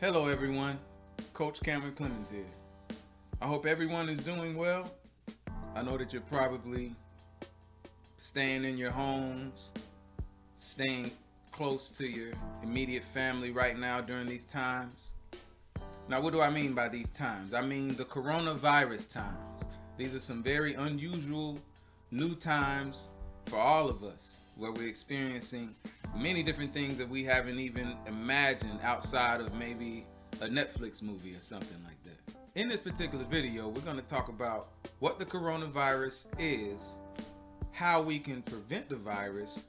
Hello everyone, Coach Clemons here. I hope everyone is doing well. I know that you're probably staying in your homes, staying close to your immediate family right now during these times. Now, what do I mean by these times? I mean the coronavirus times. These are some very unusual new times for all of us where we're experiencing many different things that we haven't even imagined outside of maybe a Netflix movie or something like that. In this particular video, we're going to talk about what the coronavirus is, how we can prevent the virus,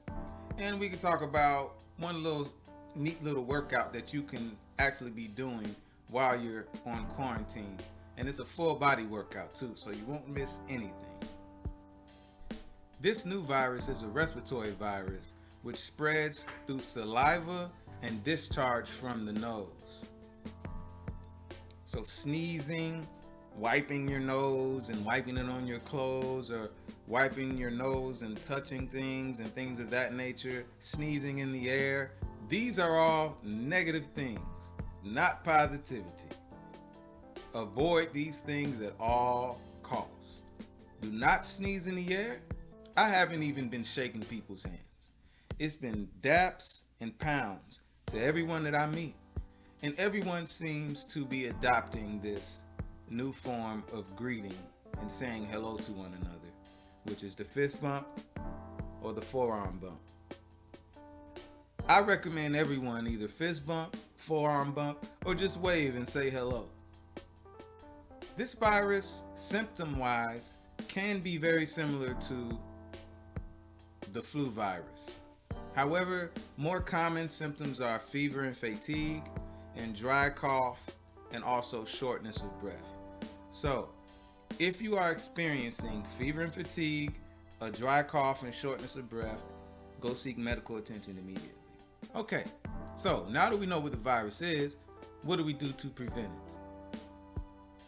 and we can talk about one little neat little workout that you can actually be doing while you're on quarantine. And it's a full body workout too, so you won't miss anything. This new virus is a respiratory virus which spreads through saliva and discharge from the nose. So sneezing, wiping your nose and wiping it on your clothes, or wiping your nose and touching things and things of that nature, sneezing in the air, these are all negative things, not positivity. Avoid these things at all costs. Do not sneeze in the air. I haven't even been shaking people's hands. It's been daps and pounds to everyone that I meet. And everyone seems to be adopting this new form of greeting and saying hello to one another, which is the fist bump or the forearm bump. I recommend everyone either fist bump, forearm bump, or just wave and say hello. This virus, symptom-wise, can be very similar to the flu virus. However, more common symptoms are fever and fatigue, and dry cough, and also shortness of breath. So, if you are experiencing fever and fatigue, a dry cough, and shortness of breath, go seek medical attention immediately. Okay, so now that we know what the virus is, what do we do to prevent it?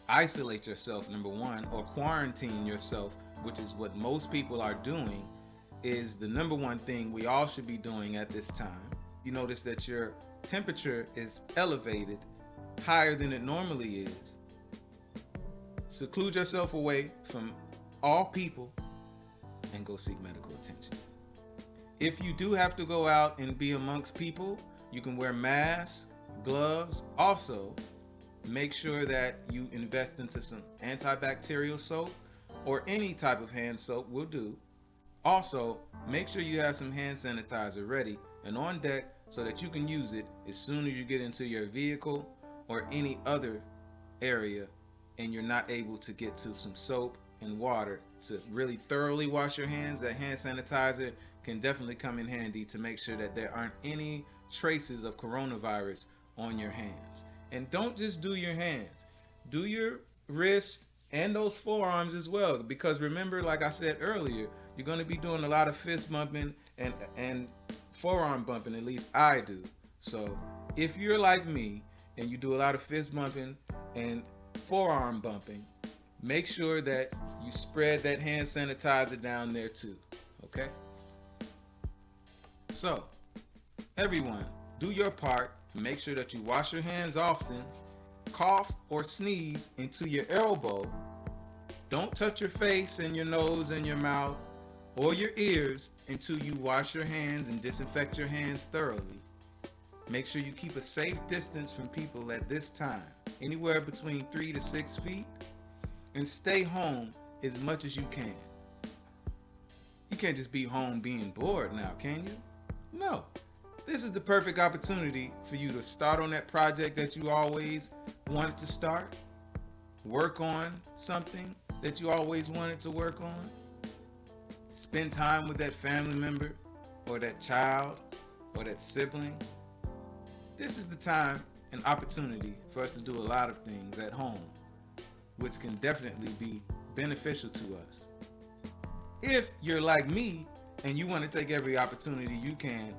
Isolate yourself, number one, or quarantine yourself, which is what most people are doing, is the number one thing we all should be doing at this time. You notice that your temperature is elevated higher than it normally is. Seclude yourself away from all people and go seek medical attention. If you do have to go out and be amongst people, you can wear masks, gloves. Also, make sure that you invest into some antibacterial soap or any type of hand soap will do. Also, make sure you have some hand sanitizer ready and on deck so that you can use it as soon as you get into your vehicle or any other area and you're not able to get to some soap and water to really thoroughly wash your hands. That hand sanitizer can definitely come in handy to make sure that there aren't any traces of coronavirus on your hands. And don't just do your hands, do your wrist and those forearms as well, because remember, like I said earlier, you're going to be doing a lot of fist bumping and forearm bumping, at least I do. So if you're like me and you do a lot of fist bumping and forearm bumping, make sure that you spread that hand sanitizer down there too, okay? So everyone, do your part. Make sure that you wash your hands often. Cough or sneeze into your elbow. Don't touch your face and your nose and your mouth or your ears until you wash your hands and disinfect your hands thoroughly. Make sure you keep a safe distance from people at this time, anywhere between 3 to 6 feet, and stay home as much as you can. You can't just be home being bored now, can you? No. This is the perfect opportunity for you to start on that project that you always wanted to start, work on something that you always wanted to work on, spend time with that family member or that child or that sibling. This is the time and opportunity for us to do a lot of things at home, which can definitely be beneficial to us. If you're like me and you want to take every opportunity you can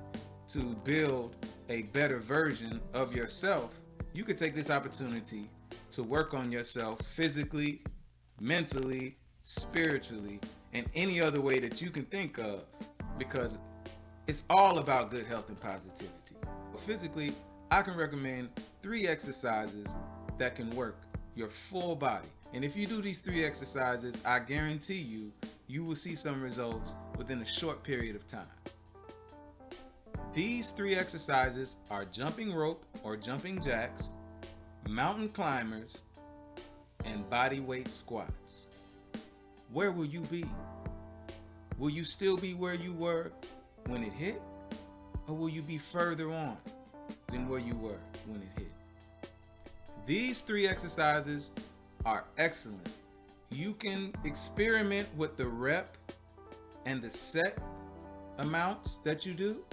to build a better version of yourself, you could take this opportunity to work on yourself physically, mentally, spiritually, and any other way that you can think of, because it's all about good health and positivity. But physically, I can recommend 3 exercises that can work your full body. And if you do these 3 exercises, I guarantee you will see some results within a short period of time. These 3 exercises are jumping rope or jumping jacks, mountain climbers, and body weight squats. Where will you be? Will you still be where you were when it hit? Or will you be further on than where you were when it hit? These 3 exercises are excellent. You can experiment with the rep and the set amounts that you do.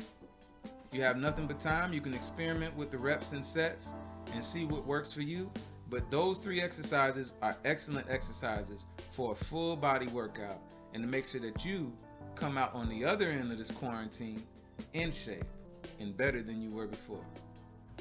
You have nothing but time. You can experiment with the reps and sets and see what works for you. But those 3 exercises are excellent exercises for a full body workout and to make sure that you come out on the other end of this quarantine in shape and better than you were before.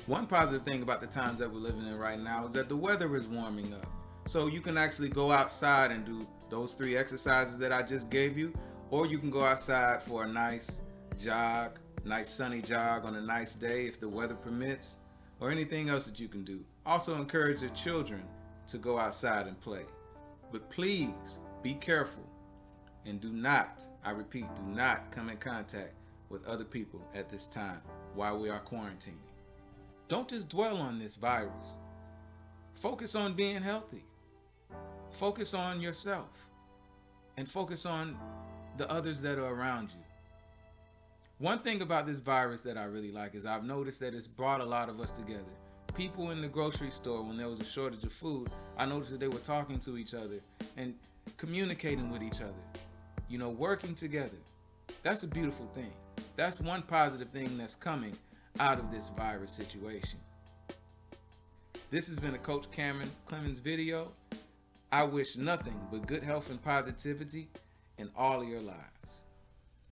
One positive thing about the times that we're living in right now is that the weather is warming up. So you can actually go outside and do those 3 exercises that I just gave you, or you can go outside for a nice jog, nice sunny jog on a nice day if the weather permits, or anything else that you can do. Also encourage your children to go outside and play. But please be careful and do not, I repeat, do not come in contact with other people at this time while we are quarantining. Don't just dwell on this virus. Focus on being healthy. Focus on yourself and focus on the others that are around you. One thing about this virus that I really like is I've noticed that it's brought a lot of us together. People in the grocery store, when there was a shortage of food, I noticed that they were talking to each other and communicating with each other, working together. That's a beautiful thing. That's one positive thing that's coming out of this virus situation. This has been a Coach Cameron Clemons video. I wish nothing but good health and positivity in all of your lives.